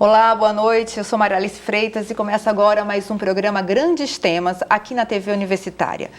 Olá, boa noite. Eu sou Maria Alice Freitas e começa agora mais um programa Grandes Temas aqui na TV Universitária.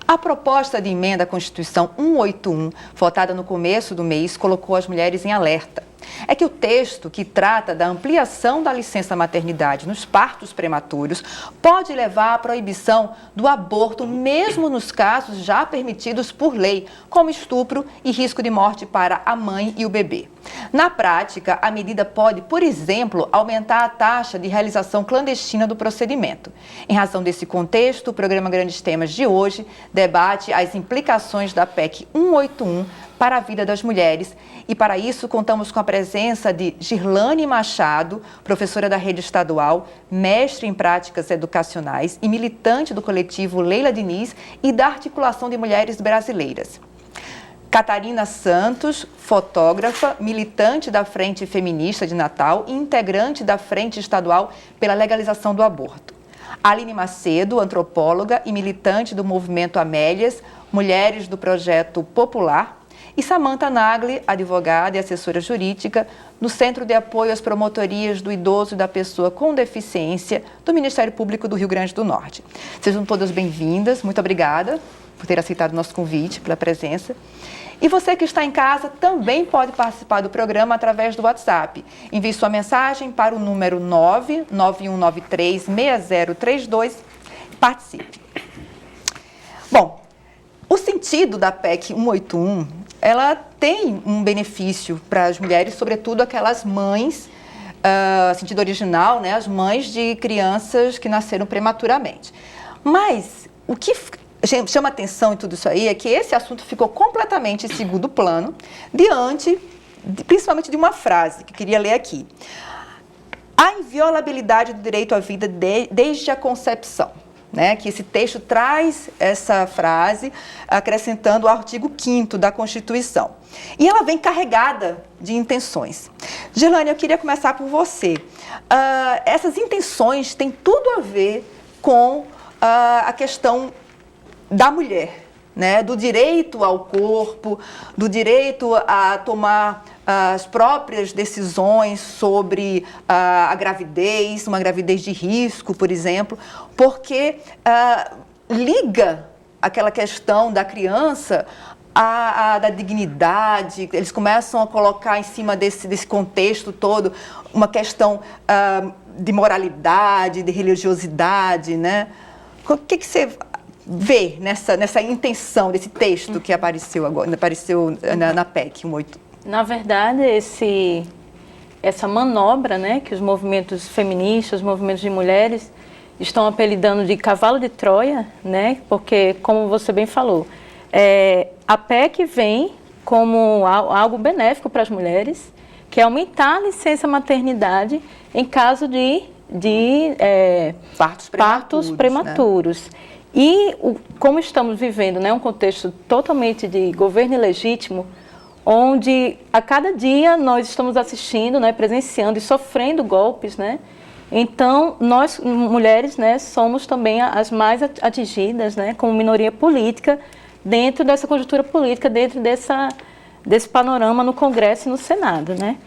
A proposta de emenda à Constituição 181, votada no começo do mês, colocou as mulheres em alerta. É que o texto, que trata da ampliação da licença maternidade nos partos prematuros, pode levar à proibição do aborto, mesmo nos casos já permitidos por lei, como estupro e risco de morte para a mãe e o bebê. Na prática, a medida pode, por exemplo, aumentar a taxa de realização clandestina do procedimento. Em razão desse contexto, o programa Grandes Temas de hoje debate as implicações da PEC 181 para a vida das mulheres. E para isso contamos com a presença de Girlane Machado, professora da rede estadual, mestre em práticas educacionais e militante do coletivo Leila Diniz e da Articulação de Mulheres Brasileiras. Catarina Santos, fotógrafa, militante da Frente Feminista de Natal e integrante da Frente Estadual pela Legalização do Aborto. Aline Macedo, antropóloga e militante do Movimento Amélias, Mulheres do Projeto Popular. E Samantha Nagli, advogada e assessora jurídica no Centro de Apoio às Promotorias do Idoso e da Pessoa com Deficiência do Ministério Público do Rio Grande do Norte. Sejam todas bem-vindas, muito obrigada por ter aceitado o nosso convite, pela presença. E você que está em casa também pode participar do programa através do WhatsApp. Envie sua mensagem para o número 991936032 e participe. Bom, o sentido da PEC 181, ela tem um benefício para as mulheres, sobretudo aquelas mães, sentido original, né, as mães de crianças que nasceram prematuramente. Mas o que chama atenção em tudo isso aí é que esse assunto ficou completamente em segundo plano, diante, principalmente de uma frase que eu queria ler aqui. A inviolabilidade do direito à vida desde a concepção. Né, que esse texto traz essa frase acrescentando o artigo 5º da Constituição. E ela vem carregada de intenções. Girlane, eu queria começar por você. Essas intenções têm tudo a ver com a questão da mulher, né, do direito ao corpo, do direito a tomar as próprias decisões sobre a gravidez, uma gravidez de risco, por exemplo, porque liga aquela questão da criança da dignidade. Eles começam a colocar em cima desse contexto todo uma questão de moralidade, de religiosidade, né? O que você vê nessa intenção desse texto que apareceu na PEC 181? Na verdade, essa manobra, né, que os movimentos feministas, os movimentos de mulheres estão apelidando de cavalo de Troia, né, porque, como você bem falou, a PEC vem como algo benéfico para as mulheres, que é aumentar a licença maternidade em caso de partos prematuros. Né? E como estamos vivendo, né, um contexto totalmente de governo ilegítimo, onde a cada dia nós estamos assistindo, né, presenciando e sofrendo golpes, né? Então, nós, mulheres, né, somos também as mais atingidas, né, como minoria política, dentro dessa conjuntura política, dentro desse panorama no Congresso e no Senado, né?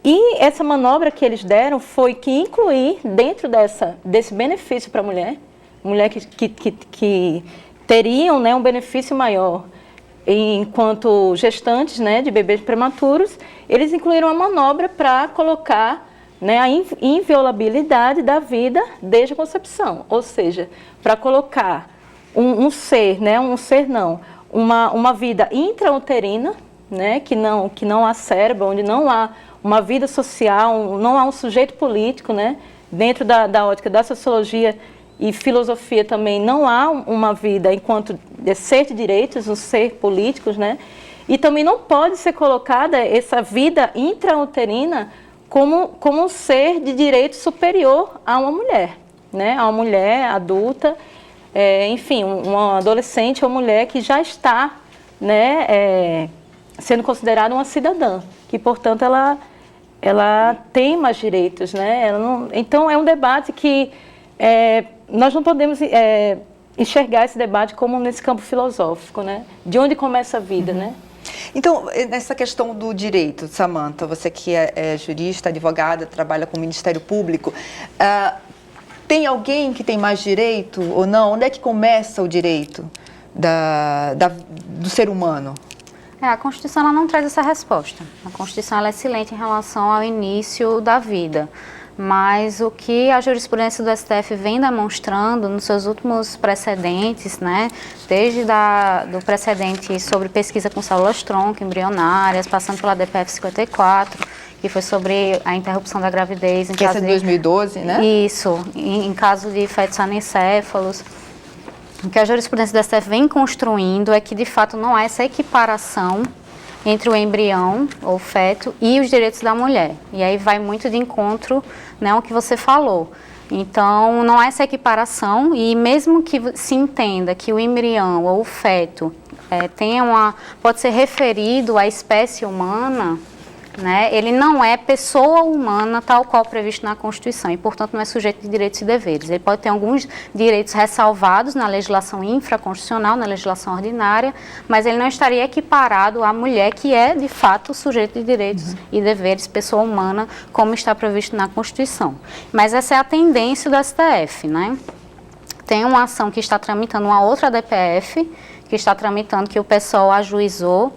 E essa manobra que eles deram foi que incluir dentro desse benefício para a mulher que teriam, né, um benefício maior enquanto gestantes, né, de bebês prematuros, eles incluíram a manobra para colocar, né, a inviolabilidade da vida desde a concepção, ou seja, para colocar uma vida intrauterina, né, que não há cérebro, onde não há uma vida social, não há um sujeito político, né, dentro da ótica da sociologia e filosofia também, não há uma vida enquanto ser de direitos, um ser políticos, né? E também não pode ser colocada essa vida intrauterina como um ser de direito superior a uma mulher, né? A uma mulher adulta, enfim, uma adolescente ou mulher que já está, né, sendo considerada uma cidadã, que, portanto, ela tem mais direitos, né? Então, é um debate que nós não podemos enxergar esse debate como nesse campo filosófico, né? De onde começa a vida, né? Então, nessa questão do direito, Samantha, você que é jurista, advogada, trabalha com o Ministério Público, tem alguém que tem mais direito ou não? Onde é que começa o direito do ser humano? A Constituição ela não traz essa resposta. A Constituição ela é silente em relação ao início da vida. Mas o que a jurisprudência do STF vem demonstrando nos seus últimos precedentes, né, desde do precedente sobre pesquisa com células-tronco embrionárias, passando pela DPF 54, que foi sobre a interrupção da gravidez. Que essa é de 2012, né? Isso, em caso de fetos anencéfalos. O que a jurisprudência do STF vem construindo é que, de fato, não há essa equiparação entre o embrião ou feto e os direitos da mulher. E aí vai muito de encontro, né, ao que você falou. Então, não há essa equiparação e mesmo que se entenda que o embrião ou o feto pode ser referido à espécie humana, né, ele não é pessoa humana tal qual previsto na Constituição e, portanto, não é sujeito de direitos e deveres. Ele pode ter alguns direitos ressalvados na legislação infraconstitucional, na legislação ordinária, mas ele não estaria equiparado à mulher que é, de fato, sujeito de direitos e deveres, pessoa humana, como está previsto na Constituição. Mas essa é a tendência do STF, né? Tem uma ação que está tramitando, uma outra DPF, que está tramitando, que o pessoal ajuizou,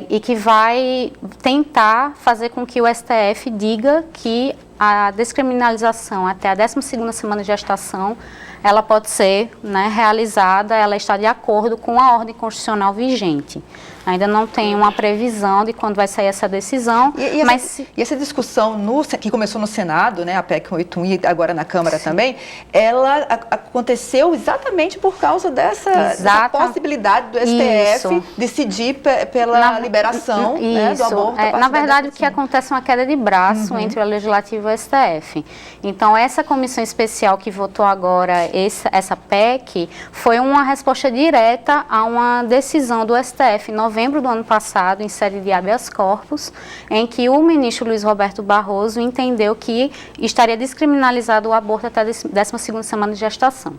e que vai tentar fazer com que o STF diga que a descriminalização até a 12ª semana de gestação, ela pode ser, né, realizada, ela está de acordo com a ordem constitucional vigente. Ainda não tem uma previsão de quando vai sair essa decisão. E essa discussão que começou no Senado, né, a PEC 181 e agora na Câmara também, ela aconteceu exatamente por causa dessa possibilidade do STF decidir pela liberação, né, do aborto. Na verdade, o que acontece é uma queda de braço entre o Legislativo e o STF. Então, essa comissão especial que votou agora essa PEC foi uma resposta direta a uma decisão do STF em novembro do ano passado, em sede de habeas corpus, em que o ministro Luiz Roberto Barroso entendeu que estaria descriminalizado o aborto até a 12ª semana de gestação.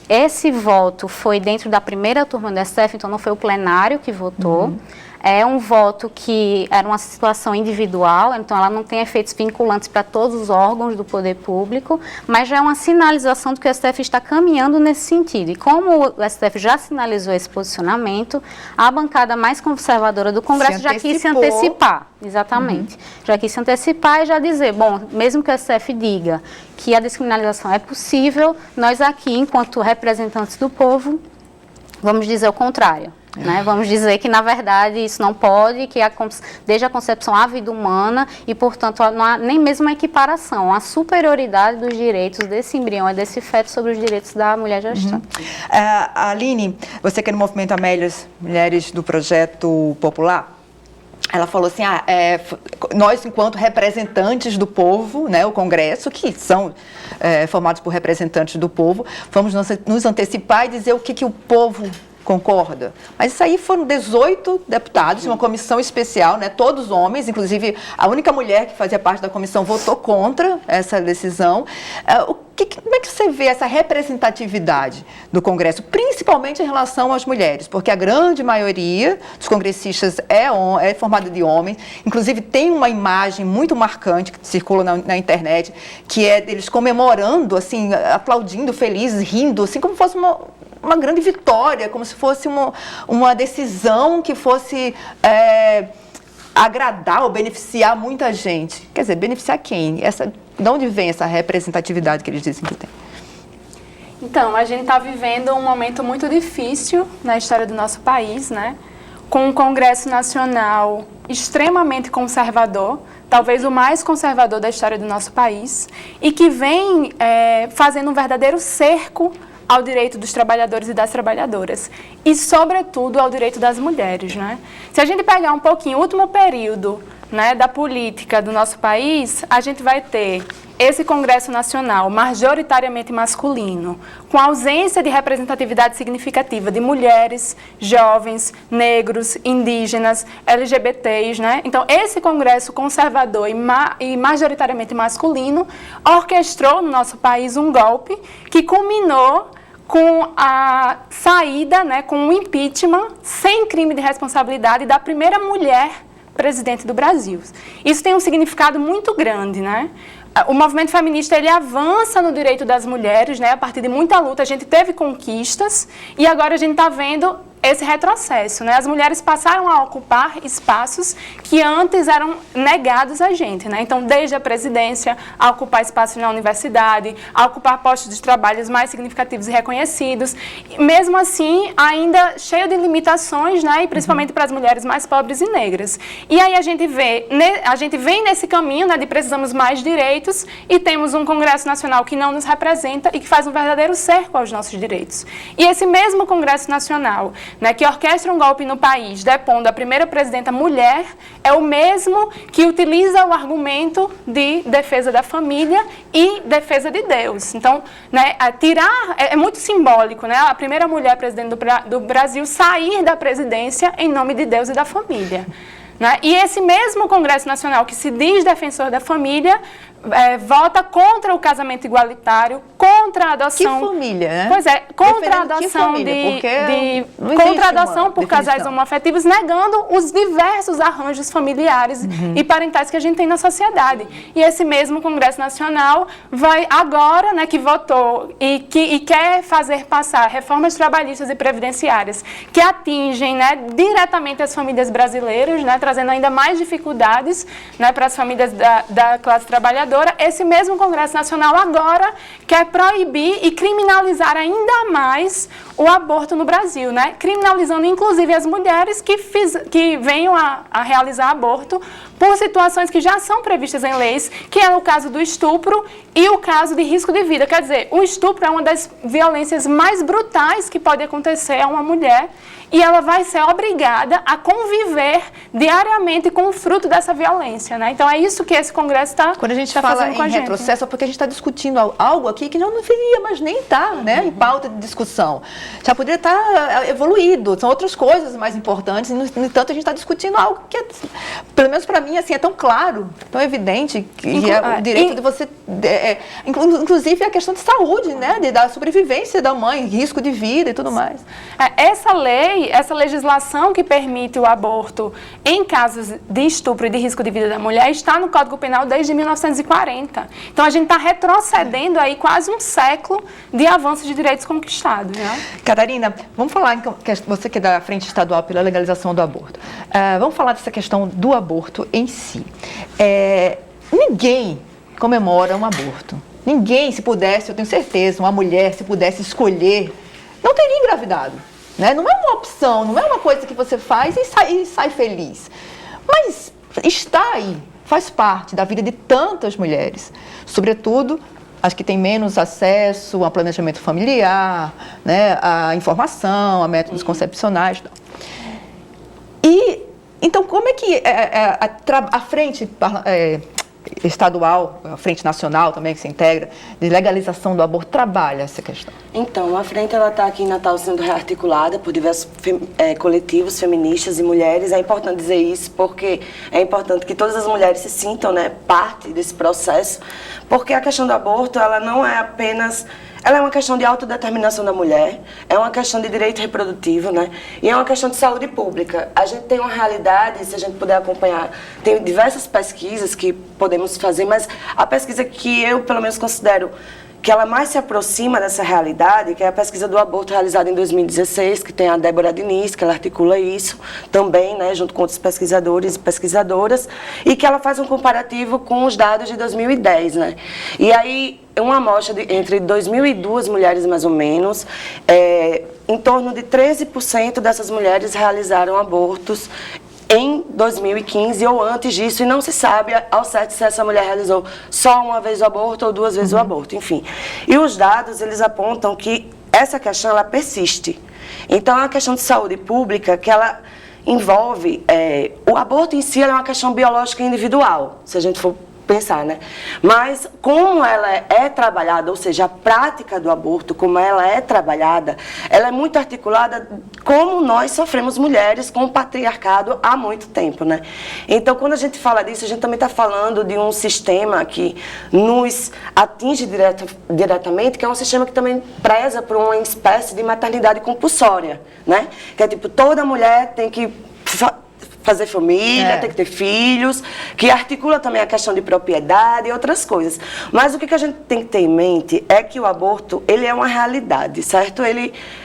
Esse voto foi dentro da primeira turma do STF, então não foi o plenário que votou. É um voto que era uma situação individual, então ela não tem efeitos vinculantes para todos os órgãos do poder público, mas já é uma sinalização de que o STF está caminhando nesse sentido. E como o STF já sinalizou esse posicionamento, a bancada mais conservadora do Congresso já quis se antecipar. Exatamente. Já quis se antecipar e já dizer, bom, mesmo que o STF diga que a descriminalização é possível, nós aqui, enquanto representantes do povo, vamos dizer o contrário. Né? Vamos dizer que, na verdade, isso não pode, que desde a concepção há vida humana e, portanto, não há nem mesmo uma equiparação, a superioridade dos direitos desse embrião e desse feto sobre os direitos da mulher gestante. Aline, você que é no Movimento Amélias, Mulheres do Projeto Popular, ela falou assim, nós, enquanto representantes do povo, né, o Congresso, que são formados por representantes do povo, vamos nos antecipar e dizer o que o povo concorda. Mas isso aí foram 18 deputados, uma comissão especial, né, todos homens, inclusive a única mulher que fazia parte da comissão votou contra essa decisão. Como é que você vê essa representatividade do Congresso, principalmente em relação às mulheres? Porque a grande maioria dos congressistas é formada de homens, inclusive tem uma imagem muito marcante que circula na internet, que é deles comemorando, assim, aplaudindo, felizes, rindo, assim como fosse uma grande vitória, como se fosse uma decisão que fosse agradar ou beneficiar muita gente. Quer dizer, beneficiar quem? De onde vem essa representatividade que eles dizem que tem? Então, a gente está vivendo um momento muito difícil na história do nosso país, né? Com um Congresso Nacional extremamente conservador, talvez o mais conservador da história do nosso país, e que vem fazendo um verdadeiro cerco ao direito dos trabalhadores e das trabalhadoras e, sobretudo, ao direito das mulheres, né? Se a gente pegar um pouquinho o último período, né, da política do nosso país, a gente vai ter esse Congresso Nacional majoritariamente masculino, com ausência de representatividade significativa de mulheres, jovens, negros, indígenas, LGBTs, né? Então, esse Congresso conservador e majoritariamente masculino orquestrou no nosso país um golpe que culminou com a saída, né, com o impeachment, sem crime de responsabilidade, da primeira mulher presidente do Brasil. Isso tem um significado muito grande, né? O movimento feminista, ele avança no direito das mulheres, né? A partir de muita luta, a gente teve conquistas e agora a gente está vendo esse retrocesso, né? As mulheres passaram a ocupar espaços que antes eram negados a gente, né? Então, desde a presidência, a ocupar espaços na universidade, a ocupar postos de trabalho mais significativos e reconhecidos. Mesmo assim, ainda cheio de limitações, né? E principalmente para as mulheres mais pobres e negras. E aí a gente vem nesse caminho, né? De precisamos mais direitos e temos um Congresso Nacional que não nos representa e que faz um verdadeiro cerco aos nossos direitos. E esse mesmo Congresso Nacional, né, que orquestra um golpe no país, depondo a primeira presidenta mulher, é o mesmo que utiliza o argumento de defesa da família e defesa de Deus. Então, né, é muito simbólico, né, a primeira mulher presidente do Brasil sair da presidência em nome de Deus e da família. Né? E esse mesmo Congresso Nacional que se diz defensor da família vota contra o casamento igualitário, contra a adoção... Que família, né? Pois é, contra a adoção contra a adoção por casais homoafetivos, negando os diversos arranjos familiares e parentais que a gente tem na sociedade. E esse mesmo Congresso Nacional vai agora, né, que votou e quer fazer passar reformas trabalhistas e previdenciárias que atingem, né, diretamente as famílias brasileiras, né, trazendo ainda mais dificuldades, né, para as famílias da classe trabalhadora. Esse mesmo Congresso Nacional agora quer proibir e criminalizar ainda mais o aborto no Brasil, né? Criminalizando inclusive as mulheres que venham a realizar aborto por situações que já são previstas em leis, que é o caso do estupro e o caso de risco de vida. Quer dizer, o estupro é uma das violências mais brutais que pode acontecer a uma mulher e ela vai ser obrigada a conviver diariamente com o fruto dessa violência, né? Então é isso que esse Congresso está fazendo com a gente. Quando a gente fala em retrocesso, é porque a gente está discutindo algo aqui que não deveria mais nem estar, né, em pauta de discussão. Já poderia estar evoluído, são outras coisas mais importantes, e no entanto a gente está discutindo algo que, pelo menos para mim, assim, é tão claro, tão evidente, que é o direito de você, inclusive a questão de saúde, né, da sobrevivência da mãe, risco de vida e tudo mais. Essa lei, essa legislação que permite o aborto em casos de estupro e de risco de vida da mulher está no Código Penal desde 1940. Então a gente está retrocedendo aí quase um século de avanços de direitos conquistados, né? Catarina, vamos falar, então, você que é da Frente Estadual pela Legalização do Aborto, vamos falar dessa questão do aborto em si. Ninguém comemora um aborto. Ninguém, se pudesse, eu tenho certeza, uma mulher, se pudesse escolher, não teria engravidado. Né? Não é uma opção, não é uma coisa que você faz e sai feliz. Mas está aí, faz parte da vida de tantas mulheres, sobretudo as que têm menos acesso a planejamento familiar, né, a informação, a métodos concepcionais. E, então, como é que a frente estadual, a frente nacional também que se integra, de legalização do aborto, trabalha essa questão? Então, a frente está aqui em Natal sendo rearticulada por diversos coletivos feministas e mulheres. É importante dizer isso porque é importante que todas as mulheres se sintam, né, parte desse processo, porque a questão do aborto, ela não é apenas... Ela é uma questão de autodeterminação da mulher, é uma questão de direito reprodutivo, né? E é uma questão de saúde pública. A gente tem uma realidade, se a gente puder acompanhar, tem diversas pesquisas que podemos fazer, mas a pesquisa que eu, pelo menos, considero que ela mais se aproxima dessa realidade, que é a pesquisa do aborto realizada em 2016, que tem a Débora Diniz, que ela articula isso também, né, junto com outros pesquisadores e pesquisadoras, e que ela faz um comparativo com os dados de 2010, né? E aí, uma amostra entre 2.002 mulheres, mais ou menos, em torno de 13% dessas mulheres realizaram abortos em 2015 ou antes disso, e não se sabe ao certo se essa mulher realizou só uma vez o aborto ou duas vezes o aborto, enfim. E os dados, eles apontam que essa questão, ela persiste. Então, é uma questão de saúde pública que ela envolve... o aborto em si é uma questão biológica individual, se a gente for pensar, né? Mas como ela é trabalhada, ou seja, a prática do aborto, como ela é trabalhada, ela é muito articulada como nós sofremos mulheres com o patriarcado há muito tempo, né? Então, quando a gente fala disso, a gente também está falando de um sistema que nos atinge diretamente, que é um sistema que também preza por uma espécie de maternidade compulsória, né? Que é tipo, toda mulher tem que fazer família, tem que ter filhos, que articula também a questão de propriedade e outras coisas. Mas o que a gente tem que ter em mente é que o aborto, ele é uma realidade, certo?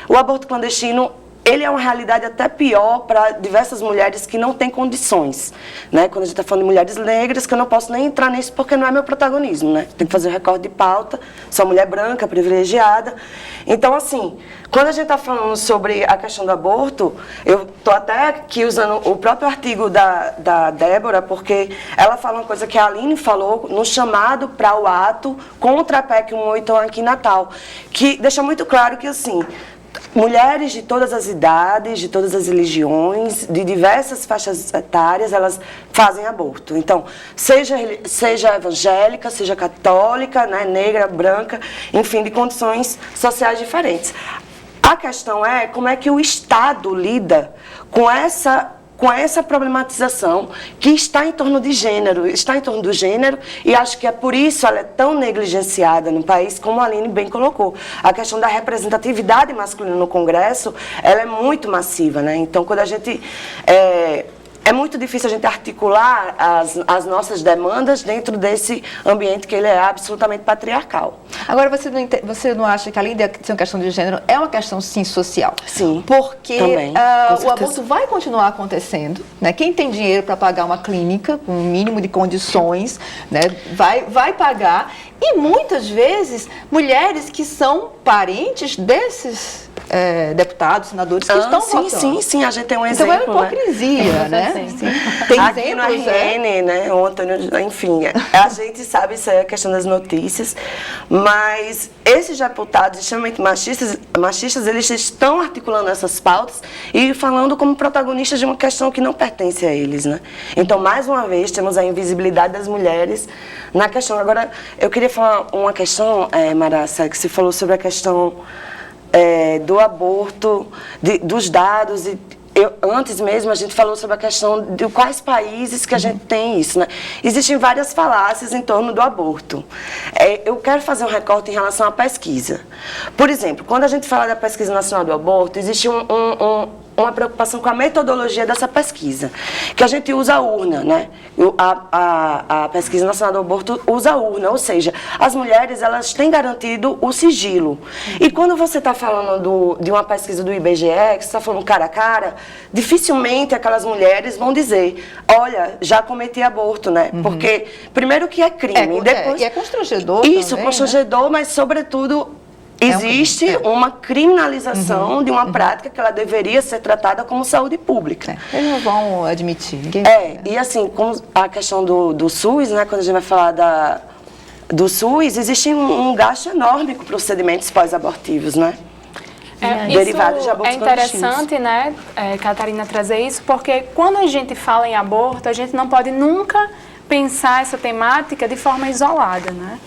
O aborto clandestino, ele é uma realidade até pior para diversas mulheres que não têm condições, né? Quando a gente está falando de mulheres negras, que eu não posso nem entrar nisso porque não é meu protagonismo, né? Tem que fazer um recorte de pauta, sou mulher branca, privilegiada. Então, assim, quando a gente está falando sobre a questão do aborto, eu estou até aqui usando o próprio artigo da Débora, porque ela fala uma coisa que a Aline falou no chamado para o ato contra a PEC 181 aqui em Natal, que deixa muito claro que, assim, mulheres de todas as idades, de todas as religiões, de diversas faixas etárias, elas fazem aborto. Então, seja evangélica, seja católica, né, negra, branca, enfim, de condições sociais diferentes. A questão é como é que o Estado lida com essa problematização que está em torno de gênero, está em torno do gênero, e acho que é por isso ela é tão negligenciada no país, como a Aline bem colocou. A questão da representatividade masculina no Congresso, ela é muito massiva, né? Então, quando a gente... É muito difícil a gente articular as nossas demandas dentro desse ambiente que ele é absolutamente patriarcal. Agora, você não acha que, além de ser uma questão de gênero, é uma questão, sim, social? Sim, porque também, o aborto vai continuar acontecendo, né? Quem tem dinheiro para pagar uma clínica, com um mínimo de condições, né, vai pagar. E, muitas vezes, mulheres que são parentes desses deputados, senadores que estão votando. Sim, a gente tem um exemplo, então é uma hipocrisia, né? Tem aqui no RN, né, o Antônio, enfim, a gente sabe, isso é a questão das notícias, mas esses deputados extremamente machistas, eles estão articulando essas pautas e falando como protagonistas de uma questão que não pertence a eles, né? Então, mais uma vez, temos a invisibilidade das mulheres na questão. Agora, eu queria falar uma questão, Marassa, que você falou sobre a questão do aborto, dos dados. Antes mesmo a gente falou sobre a questão de quais países que a gente tem isso, né? Existem várias falácias em torno do aborto. Eu quero fazer um recorte em relação à pesquisa. Por exemplo, quando a gente fala da Pesquisa Nacional do Aborto, existe uma preocupação com a metodologia dessa pesquisa, que a gente usa a urna, né? A Pesquisa Nacional do Aborto usa a urna, ou seja, as mulheres, elas têm garantido o sigilo. E quando você está falando de uma pesquisa do IBGE, que você está falando cara a cara, dificilmente aquelas mulheres vão dizer, olha, já cometi aborto, né? Porque, primeiro que é crime, depois... E é constrangedor isso, também, constrangedor, né? Mas, sobretudo... Existe uma criminalização de uma prática que ela deveria ser tratada como saúde pública. Eles não vão admitir. Ninguém e assim, com a questão do SUS, né, quando a gente vai falar do SUS, existe um gasto enorme com procedimentos pós-abortivos, né? Derivados de abortos interessante, né, Catarina, trazer isso, porque quando a gente fala em aborto, a gente não pode nunca pensar essa temática de forma isolada, né?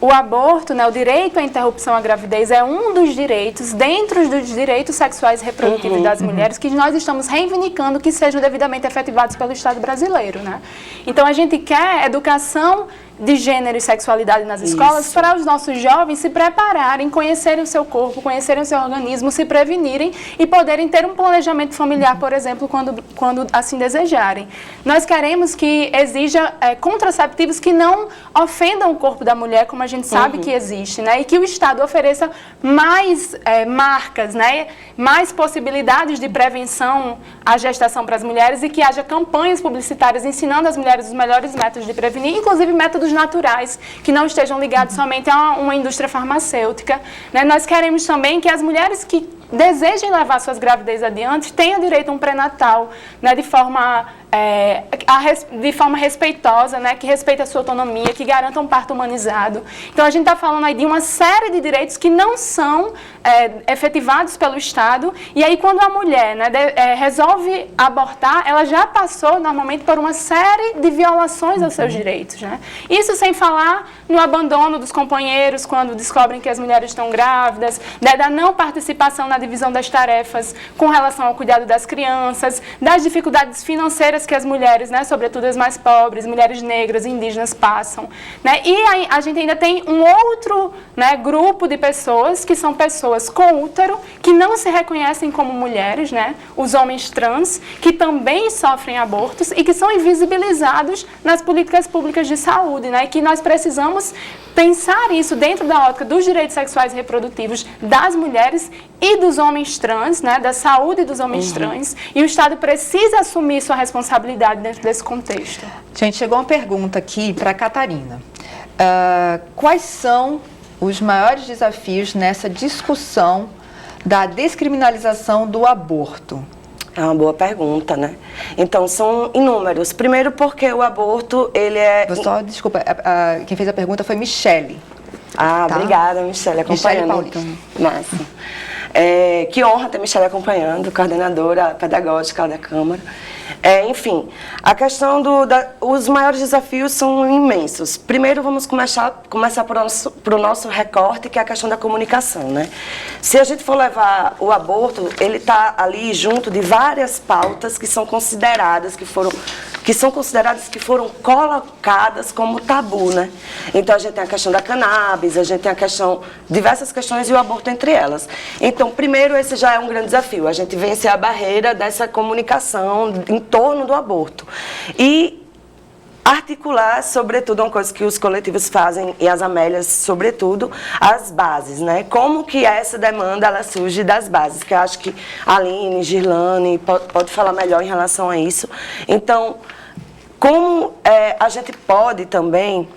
O aborto, né, o direito à interrupção à gravidez é um dos direitos, dentro dos direitos sexuais e reprodutivos das mulheres, que nós estamos reivindicando que sejam devidamente efetivados pelo Estado brasileiro, né? Então, a gente quer educação de gênero e sexualidade nas escolas para os nossos jovens se prepararem, conhecerem o seu corpo, conhecerem o seu organismo, se prevenirem e poderem ter um planejamento familiar, por exemplo, quando assim desejarem. Nós queremos que exija contraceptivos que não ofendam o corpo da mulher, como a gente sabe que existe, né? E que o Estado ofereça mais marcas, né? Mais possibilidades de prevenção à gestação para as mulheres e que haja campanhas publicitárias ensinando as mulheres os melhores métodos de prevenir, inclusive métodos naturais, que não estejam ligados somente a uma indústria farmacêutica, né? Nós queremos também que as mulheres que desejem levar suas gravidez adiante tenham direito a um pré-natal, né, de forma de forma respeitosa, né, que respeite a sua autonomia, que garanta um parto humanizado. Então, a gente está falando aí de uma série de direitos que não são efetivados pelo Estado. E aí, quando a mulher, né, resolve abortar, ela já passou, normalmente, por uma série de violações aos seus direitos. Né? Isso sem falar no abandono dos companheiros quando descobrem que as mulheres estão grávidas, né, da não participação na divisão das tarefas com relação ao cuidado das crianças, das dificuldades financeiras que as mulheres, né, sobretudo as mais pobres, mulheres negras, indígenas, passam. Né? E aí, a gente ainda tem um outro, né, grupo de pessoas, que são pessoas com útero, que não se reconhecem como mulheres, né? Os homens trans, que também sofrem abortos e que são invisibilizados nas políticas públicas de saúde, né? E que nós precisamos pensar isso dentro da ótica dos direitos sexuais e reprodutivos das mulheres e dos homens trans, né, da saúde dos homens trans, e o Estado precisa assumir sua responsabilidade dentro desse contexto. Gente, chegou uma pergunta aqui para a Catarina. Quais são os maiores desafios nessa discussão da descriminalização do aborto? É uma boa pergunta, né? Então, são inúmeros. Primeiro porque o aborto, ele é... Desculpa, quem fez a pergunta foi Michele. Ah, tá. Obrigada, Michele, acompanhando. Michele Paulista. Massa. Que honra ter Michele acompanhando, coordenadora pedagógica da Câmara. Enfim, a questão os maiores desafios são imensos. Primeiro, vamos começar por o nosso recorte, que é a questão da comunicação, né? Se a gente for levar o aborto, ele está ali junto de várias pautas que são consideradas, que foram colocadas como tabu, né? Então, a gente tem a questão da cannabis, a gente tem diversas questões e o aborto entre elas. Então, primeiro, esse já é um grande desafio, a gente vencer a barreira dessa comunicação em torno do aborto. E articular, sobretudo, uma coisa que os coletivos fazem, e as Amélias, sobretudo, as bases, né? Como que essa demanda, ela surge das bases, que eu acho que a Aline, Girlane pode falar melhor em relação a isso. Então, como a gente pode também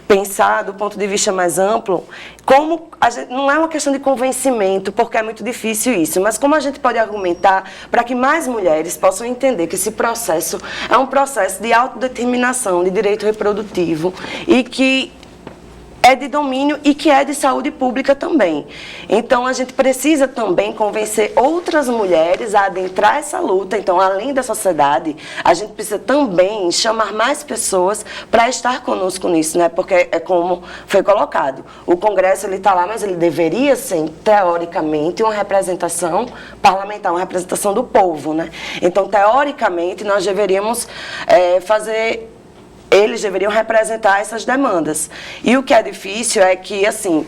pensar do ponto de vista mais amplo, como não é uma questão de convencimento, porque é muito difícil isso, mas como a gente pode argumentar para que mais mulheres possam entender que esse processo é um processo de autodeterminação, de direito reprodutivo, e que é de domínio e que é de saúde pública também. Então, a gente precisa também convencer outras mulheres a adentrar essa luta. Então, além da sociedade, a gente precisa também chamar mais pessoas para estar conosco nisso, né? Porque é como foi colocado. O Congresso, ele está lá, mas ele deveria ser, teoricamente, uma representação parlamentar, uma representação do povo, né? Então, teoricamente, nós deveríamos eles deveriam representar essas demandas. E o que é difícil é que, assim,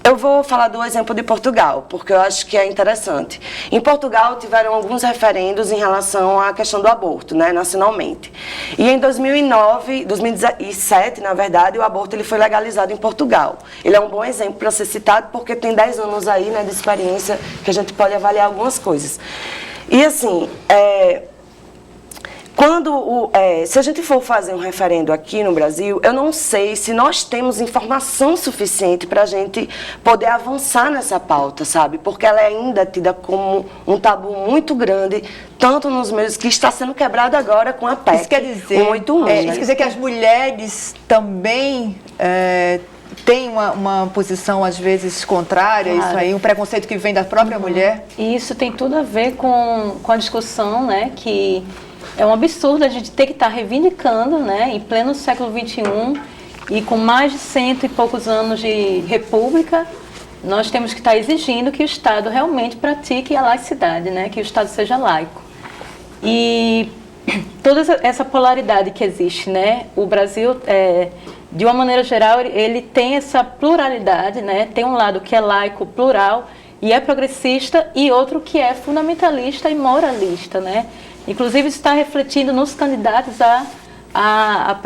eu vou falar do exemplo de Portugal, porque eu acho que é interessante. Em Portugal, tiveram alguns referendos em relação à questão do aborto, né, nacionalmente. E em 2007, na verdade, o aborto ele foi legalizado em Portugal. Ele é um bom exemplo para ser citado, porque tem 10 anos aí, né, de experiência que a gente pode avaliar algumas coisas. E, assim, se a gente for fazer um referendo aqui no Brasil, eu não sei se nós temos informação suficiente para a gente poder avançar nessa pauta, sabe? Porque ela é ainda tida como um tabu muito grande, tanto nos meios que está sendo quebrado agora com a PEC. Isso quer dizer, 181, né? Isso quer dizer que as mulheres também têm uma posição, às vezes, contrária, claro. Isso aí, um preconceito que vem da própria mulher? E isso tem tudo a ver com a discussão, né, que... É um absurdo a gente ter que estar reivindicando, né, em pleno século XXI e com mais de 100 e poucos anos de república, nós temos que estar exigindo que o Estado realmente pratique a laicidade, né, que o Estado seja laico. E toda essa polaridade que existe, né, o Brasil, de uma maneira geral, ele tem essa pluralidade, né, tem um lado que é laico, plural e é progressista, e outro que é fundamentalista e moralista, né. Inclusive, isso está refletindo nos candidatos à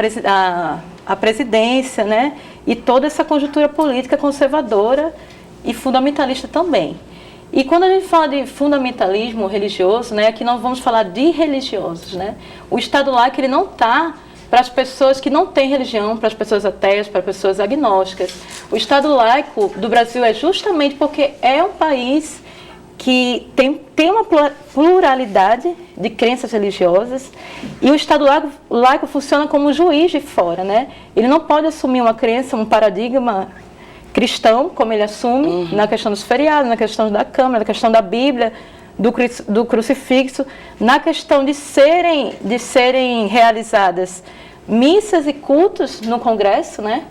presidência, né? E toda essa conjuntura política conservadora e fundamentalista também. E quando a gente fala de fundamentalismo religioso, né, aqui nós vamos falar de religiosos, né? O Estado laico, ele não está para as pessoas que não têm religião, para as pessoas ateias, para pessoas agnósticas. O Estado laico do Brasil é justamente porque é um país tem uma pluralidade de crenças religiosas e o Estado laico funciona como juiz de fora, né? Ele não pode assumir uma crença, um paradigma cristão, como ele assume na questão dos feriados, na questão da Câmara, na questão da Bíblia, do crucifixo, na questão de serem realizadas missas e cultos no Congresso, né?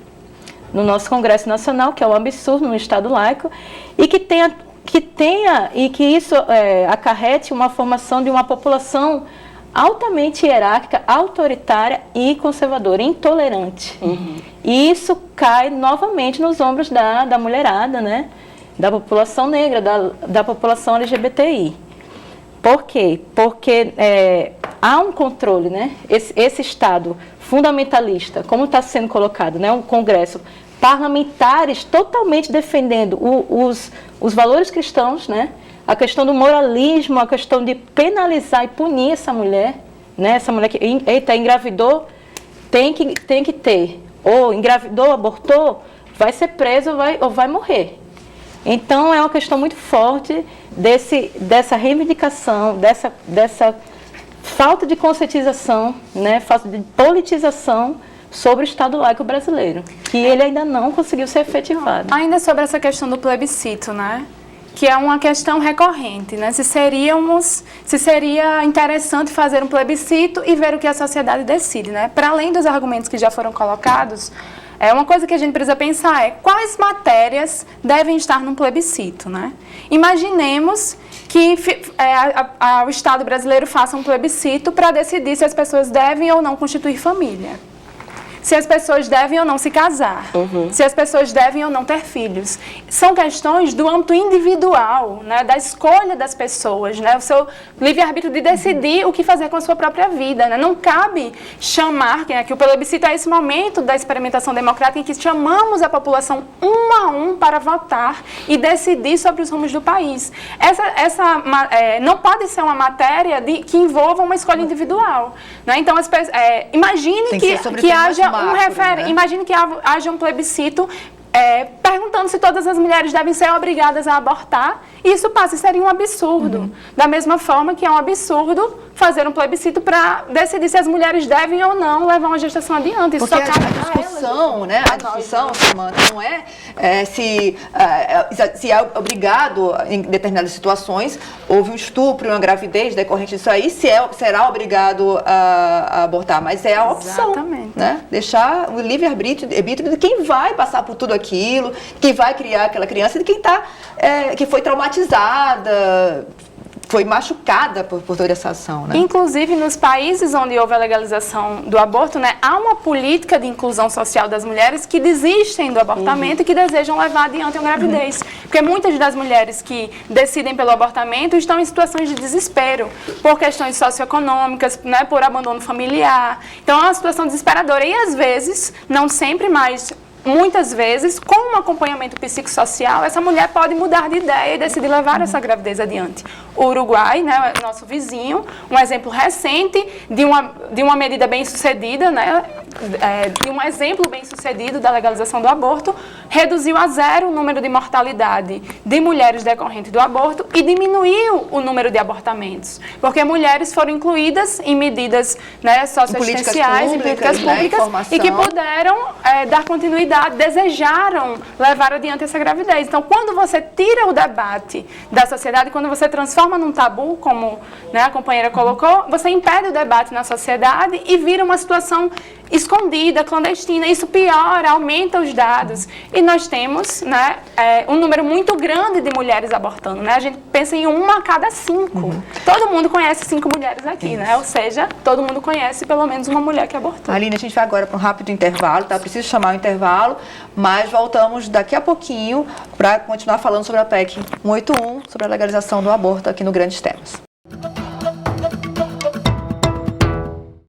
No nosso Congresso Nacional, que é um absurdo no Estado laico, e que isso acarrete uma formação de uma população altamente hierárquica, autoritária e conservadora, intolerante. E isso cai novamente nos ombros da mulherada, né? Da população negra, da população LGBTI. Por quê? Porque há um controle, né? Esse Estado fundamentalista, como está sendo colocado, né? Um Congresso, parlamentares totalmente defendendo os valores cristãos, né? A questão do moralismo, a questão de penalizar e punir essa mulher, né? Essa mulher que engravidou, tem que ter, ou engravidou, abortou, vai ser preso ou vai morrer. Então é uma questão muito forte dessa reivindicação, dessa falta de conscientização, né? Falta de politização sobre o Estado laico brasileiro, que ele ainda não conseguiu ser efetivado. Ainda sobre essa questão do plebiscito, né? Que é uma questão recorrente, né? Se seria interessante fazer um plebiscito e ver o que a sociedade decide, né? Para além dos argumentos que já foram colocados, uma coisa que a gente precisa pensar é quais matérias devem estar num plebiscito, né? Imaginemos que o Estado brasileiro faça um plebiscito para decidir se as pessoas devem ou não constituir família. Se as pessoas devem ou não se casar, se as pessoas devem ou não ter filhos. São questões do âmbito individual, né, da escolha das pessoas, né, o seu livre-arbítrio de decidir o que fazer com a sua própria vida. Né? Não cabe chamar, que o plebiscito é esse momento da experimentação democrática em que chamamos a população um a um para votar e decidir sobre os rumos do país. Essa não pode ser uma matéria que envolva uma escolha individual. Né? Então, imagine que haja imagine que haja um plebiscito perguntando se todas as mulheres devem ser obrigadas a abortar, e isso passa, seria um absurdo. Da mesma forma que é um absurdo fazer um plebiscito para decidir se as mulheres devem ou não levar uma gestação adiante. Isso porque a discussão, né? A discussão, Samanta, não se é obrigado, em determinadas situações, houve um estupro, uma gravidez decorrente disso aí, será obrigado a abortar, mas é a opção. Exatamente. Né? Deixar o livre-arbítrio de quem vai passar por tudo aquilo, quem vai criar aquela criança, de quem que foi traumatizada, foi machucada por toda essa ação, né? Inclusive, nos países onde houve a legalização do aborto, né, há uma política de inclusão social das mulheres que desistem do abortamento e que desejam levar adiante a gravidez. Porque muitas das mulheres que decidem pelo abortamento estão em situações de desespero, por questões socioeconômicas, né, por abandono familiar. Então, é uma situação desesperadora. E, às vezes, não sempre, mas muitas vezes, com um acompanhamento psicossocial, essa mulher pode mudar de ideia e decidir levar essa gravidez adiante. O Uruguai, né, nosso vizinho, um exemplo recente de uma medida bem-sucedida, né, de um exemplo bem-sucedido da legalização do aborto, reduziu a zero o número de mortalidade de mulheres decorrentes do aborto e diminuiu o número de abortamentos, porque mulheres foram incluídas em medidas, né, socioassistenciais, em políticas públicas, né, e que puderam dar continuidade, desejaram levar adiante essa gravidez. Então, quando você tira o debate da sociedade, quando você transforma num tabu, como, né, a companheira colocou, você impede o debate na sociedade e vira uma situação escondida, clandestina. Isso piora, aumenta os dados. E nós temos, né, um número muito grande de mulheres abortando. Né? A gente pensa em 1 a cada 5. Todo mundo conhece 5 mulheres aqui, né? Ou seja, todo mundo conhece pelo menos uma mulher que abortou. Aline, a gente vai agora para um rápido intervalo, tá? Preciso chamar o intervalo, mas voltamos daqui a pouquinho para continuar falando sobre a PEC 181, sobre a legalização do aborto aqui no Grandes Temas.